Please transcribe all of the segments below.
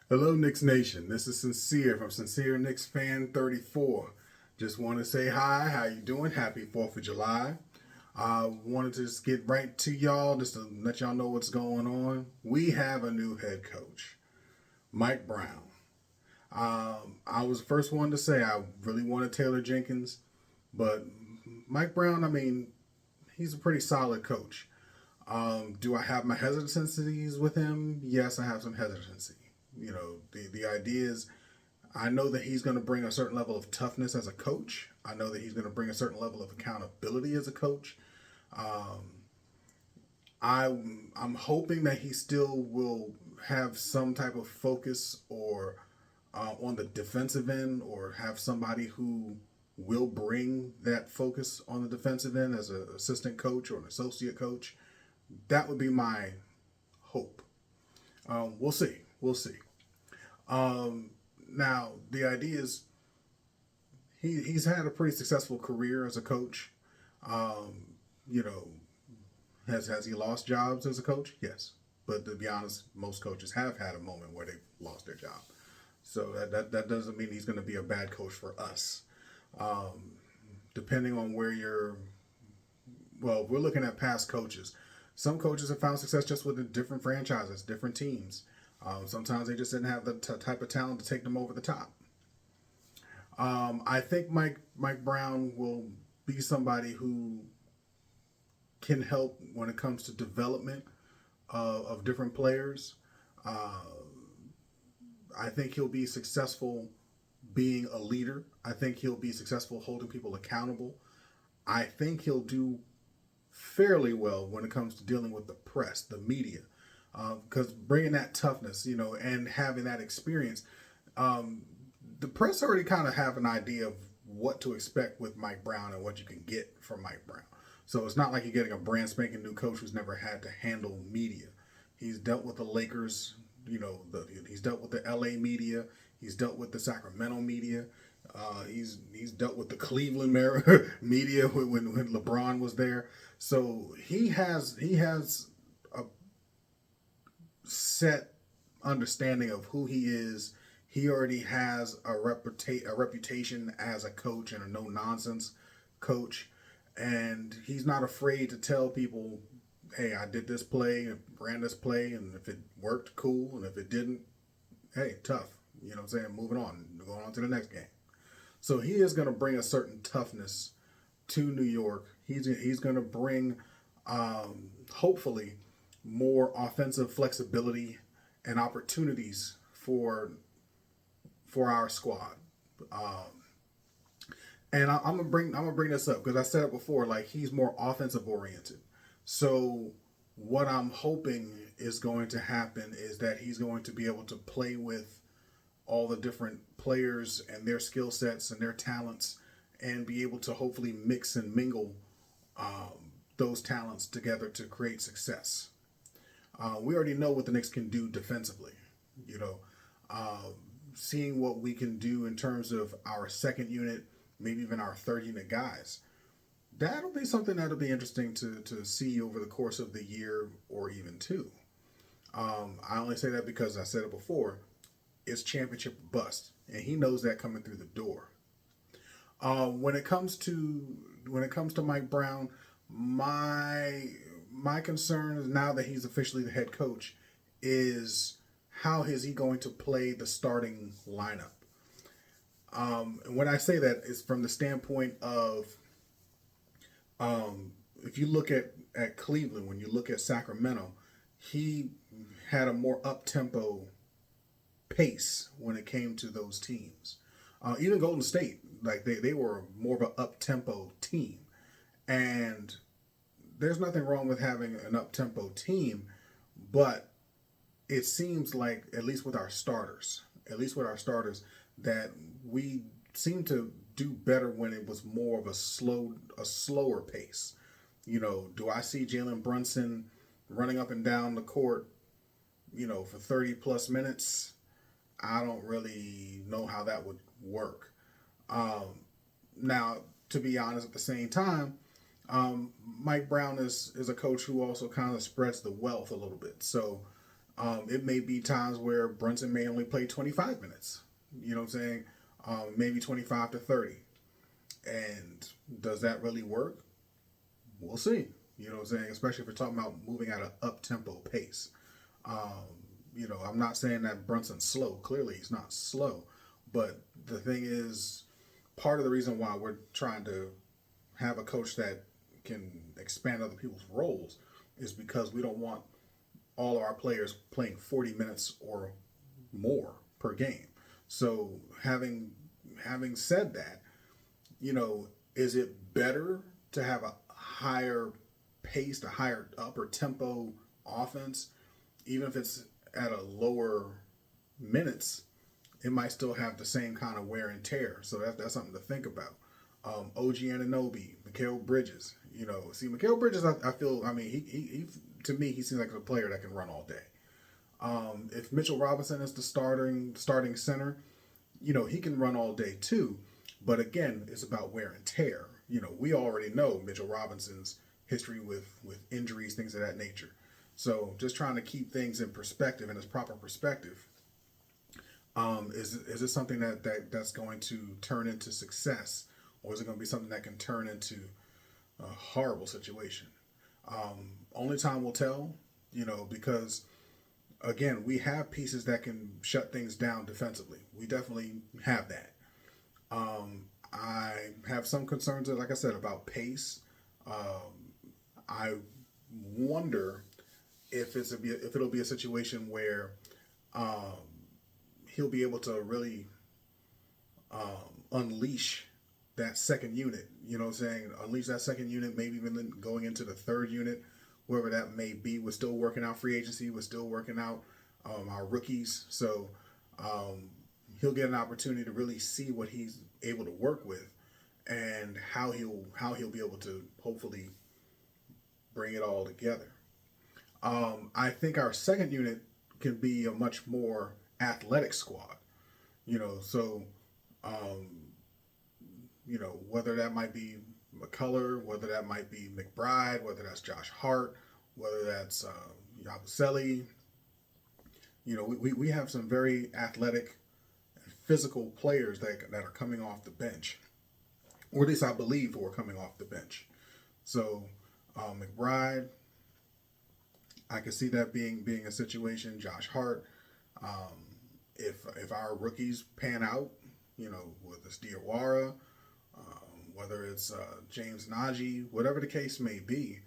Hello, Knicks Nation. This is Sincere from Sincere Knicks Fan 34. Just want to say hi. How you doing? Happy 4th of July. I wanted to just get right to y'all, just to let y'all know what's going on. We have a new head coach, Mike Brown. I was the first one to say I really wanted Taylor Jenkins, but Mike Brown, I mean, he's a pretty solid coach. Do I have my hesitancies with him? Yes, I have some hesitancy. The idea is I know that he's going to bring a certain level of toughness as a coach. I know that he's going to bring a certain level of accountability as a coach. Um, I'm hoping that he still will have some type of focus or on the defensive end, or have somebody who will bring that focus on the defensive end as an assistant coach or an associate coach. That would be my hope. We'll see. We'll see. Um, Now the idea is he's had a pretty successful career as a coach. Um, you know, has he lost jobs as a coach? Yes, but to be honest, most coaches have had a moment where they've lost their job. So that doesn't mean he's going to be a bad coach for us. Um, Depending on where you're, well, we're looking at past coaches. Some coaches have found success just with different franchises, different teams. Sometimes they just didn't have the type of talent to take them over the top. I think Mike Brown will be somebody who can help when it comes to development of different players. Uh, I think he'll be successful being a leader. I think he'll be successful holding people accountable. I think he'll do fairly well when it comes to dealing with the press, the media, because bringing that toughness, and having that experience, um, the press already kind of have an idea of what to expect with Mike Brown and what you can get from Mike Brown. So it's not like you're getting a brand spanking new coach who's never had to handle media. He's dealt with the Lakers, he's dealt with the LA media, he's dealt with the Sacramento media, he's dealt with the Cleveland media when LeBron was there. So he has a set understanding of who he is. He already has a reputation as a coach and a no nonsense coach, and he's not afraid to tell people, "Hey, I did this play and ran this play, and if it worked, cool, and if it didn't, hey, tough." You know what I'm saying? Moving on, going on to the next game. So he is going to bring a certain toughness to New York. He's going to bring, hopefully, more offensive flexibility and opportunities for our squad. Um, and I'm gonna bring this up because I said it before. Like, he's more offensive oriented. So what I'm hoping is going to happen is that he's going to be able to play with all the different players and their skill sets and their talents, and be able to hopefully mix and mingle those talents together to create success. We already know what the Knicks can do defensively. You know, uh, Seeing what we can do in terms of our second unit, maybe even our third unit guys. That'll be something that'll be interesting to see over the course of the year or even two. I only say that because I said it before. It's championship bust, and he knows that coming through the door. When it comes to Mike Brown, my concern is, now that he's officially the head coach, is how is he going to play the starting lineup? And when I say that, it's from the standpoint of, if you look at Cleveland, when you look at Sacramento, he had a more up tempo pace when it came to those teams. Even Golden State, like they were more of an up tempo team, and there's nothing wrong with having an up tempo team, but it seems like, at least with our starters, that we seem to do better when it was more of a slower pace. Do I see Jalen Brunson running up and down the court, for 30 plus minutes? I don't really know how that would work. Now, to be honest, at the same time, Mike Brown is a coach who also kind of spreads the wealth a little bit. So It may be times where Brunson may only play 25 minutes. You know what I'm saying? Maybe 25 to 30. And does that really work? We'll see. You know what I'm saying? Especially if we're talking about moving at an up-tempo pace. I'm not saying that Brunson's slow. Clearly, he's not slow. But the thing is, part of the reason why we're trying to have a coach that can expand other people's roles is because we don't want all of our players playing 40 minutes or more per game. So having said that, is it better to have a higher paced, a higher upper tempo offense, even if it's at a lower minutes? It might still have the same kind of wear and tear. So that's something to think about. OG Anunoby, Mikal Bridges. Mikal Bridges, I feel, he to me, he seems like a player that can run all day. If Mitchell Robinson is the starting center, he can run all day too. But again, it's about wear and tear. We already know Mitchell Robinson's history with injuries, things of that nature. So just trying to keep things in perspective, in its proper perspective. Is this something that's going to turn into success, or is it going to be something that can turn into a horrible situation? Only time will tell, because again, we have pieces that can shut things down defensively. We definitely have that. I have some concerns, like I said, about pace. I wonder if it'll be a situation where he'll be able to really unleash that second unit. You know what I'm saying? Unleash that second unit, maybe even going into the third unit, wherever that may be. We're still working out free agency. We're still working out our rookies. So he'll get an opportunity to really see what he's able to work with and how he'll be able to hopefully bring it all together. I think our second unit can be a much more athletic squad. Whether that might be McCullough, whether that might be McBride, whether that's Josh Hart, whether that's Yabusele. We have some very athletic and physical players that are coming off the bench, or at least I believe who are coming off the bench. So McBride, I could see that being a situation. Josh Hart, if our rookies pan out, with this Diawara, whether it's James Najee, whatever the case may be,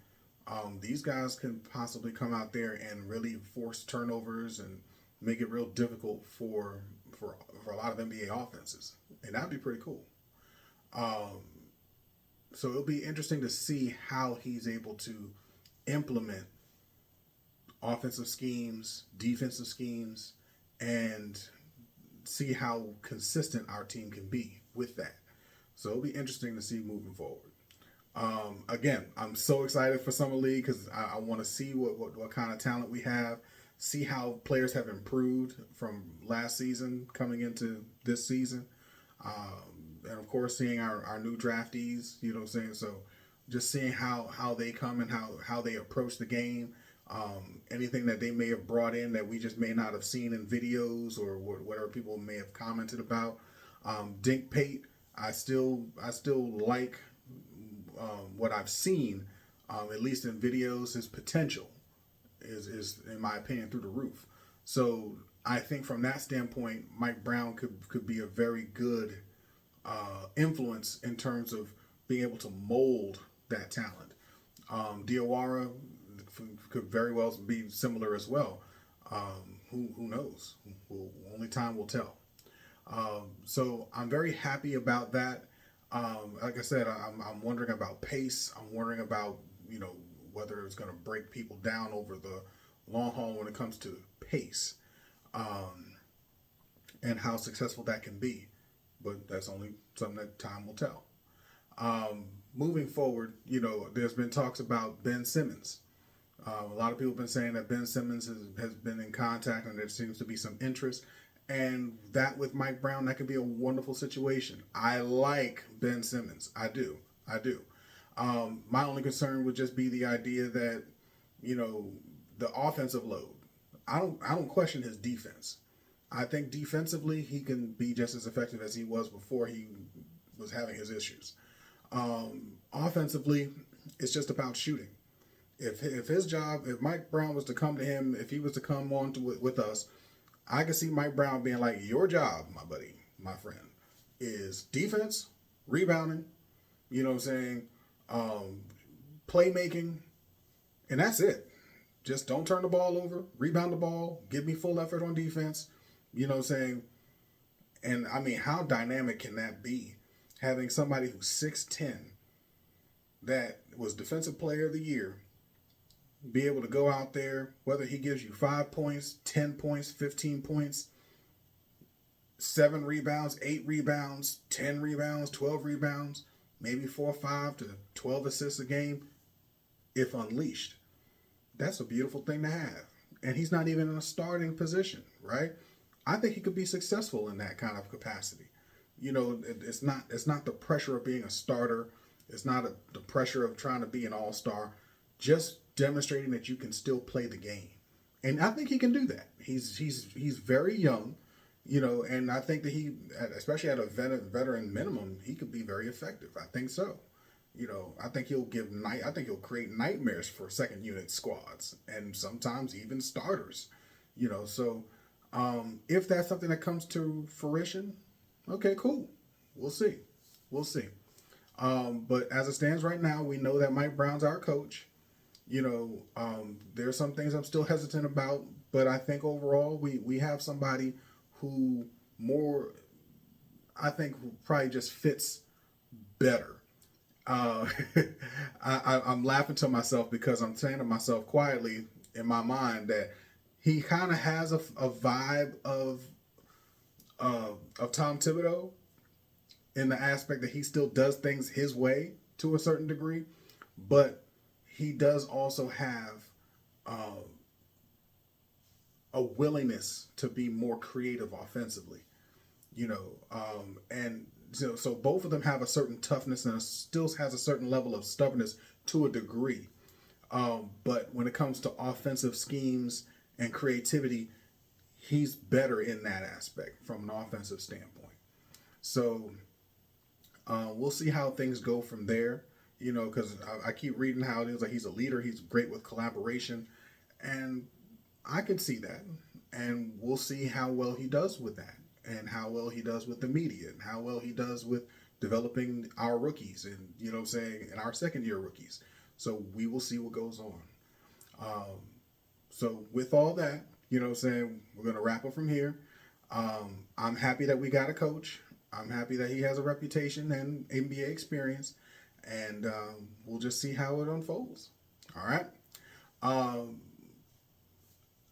these guys can possibly come out there and really force turnovers and make it real difficult for a lot of NBA offenses, and that'd be pretty cool. So it'll be interesting to see how he's able to implement offensive schemes, defensive schemes, and see how consistent our team can be with that. So it'll be interesting to see moving forward. Again, I'm so excited for Summer League because I want to see what kind of talent we have, see how players have improved from last season coming into this season. And of course, seeing our new draftees, you know what I'm saying? So just seeing how they come and how they approach the game. Anything that they may have brought in that we just may not have seen in videos or whatever people may have commented about. Dink Pate, I still like what I've seen, at least in videos. His potential is in my opinion through the roof. So I think from that standpoint, Mike Brown could be a very good influence in terms of being able to mold that talent. Diawara could very well be similar as well. Who knows? Only time will tell. So I'm very happy about that. Like I said, I'm wondering about pace. I'm wondering about whether it's going to break people down over the long haul when it comes to pace, and how successful that can be. But that's only something that time will tell. Moving forward, there's been talks about Ben Simmons. A lot of people have been saying that Ben Simmons has been in contact and there seems to be some interest. And that with Mike Brown, that could be a wonderful situation. I like Ben Simmons. I do. My only concern would just be the idea that, the offensive load. I don't question his defense. I think defensively he can be just as effective as he was before he was having his issues. Offensively, it's just about shooting. If his job, if Mike Brown was to come to him, if he was to come on to with us, I could see Mike Brown being like, your job, my buddy, my friend, is defense, rebounding, you know what I'm saying, playmaking, and that's it. Just don't turn the ball over, rebound the ball, give me full effort on defense, you know what I'm saying. And I mean, how dynamic can that be? Having somebody who's 6'10", that was Defensive Player of the Year, be able to go out there, whether he gives you 5 points, 10 points, 15 points, 7 rebounds, 8 rebounds, 10 rebounds, 12 rebounds, maybe 4 or 5 to 12 assists a game, if unleashed. That's a beautiful thing to have. And he's not even in a starting position, right? I think he could be successful in that kind of capacity. You know, it's not the pressure of being a starter. It's not the pressure of trying to be an all-star. Just demonstrating that you can still play the game. And I think he can do that. He's very young, you know, and I think that he, especially at a veteran minimum, he could be very effective. I think so. You know, I think he'll create nightmares for second unit squads and sometimes even starters. You know, so if that's something that comes to fruition, okay, cool. We'll see. But as it stands right now, we know that Mike Brown's our coach. You know, there's some things I'm still hesitant about, but I think overall we have somebody who probably just fits better. I'm laughing to myself because I'm saying to myself quietly in my mind that he kind of has a vibe of Tom Thibodeau in the aspect that he still does things his way to a certain degree, but he does also have a willingness to be more creative offensively, you know, and so both of them have a certain toughness and still has a certain level of stubbornness to a degree. But when it comes to offensive schemes and creativity, he's better in that aspect from an offensive standpoint. So we'll see how things go from there. You know, because I keep reading how it is like he's a leader. He's great with collaboration. And I can see that. And we'll see how well he does with that. And how well he does with the media. And how well he does with developing our rookies. And, you know what I'm saying, and our second year rookies. So we will see what goes on. So with all that, you know what I'm saying, we're going to wrap up from here. I'm happy that we got a coach. I'm happy that he has a reputation and NBA experience. And we'll just see how it unfolds. All right.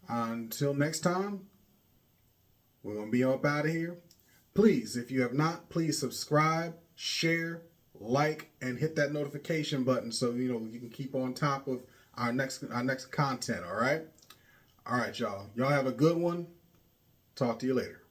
Until next time, we're going to be up out of here. Please, if you have not, please subscribe, share, like, and hit that notification button so you know you can keep on top of our next content. All right. All right, y'all. Y'all have a good one. Talk to you later.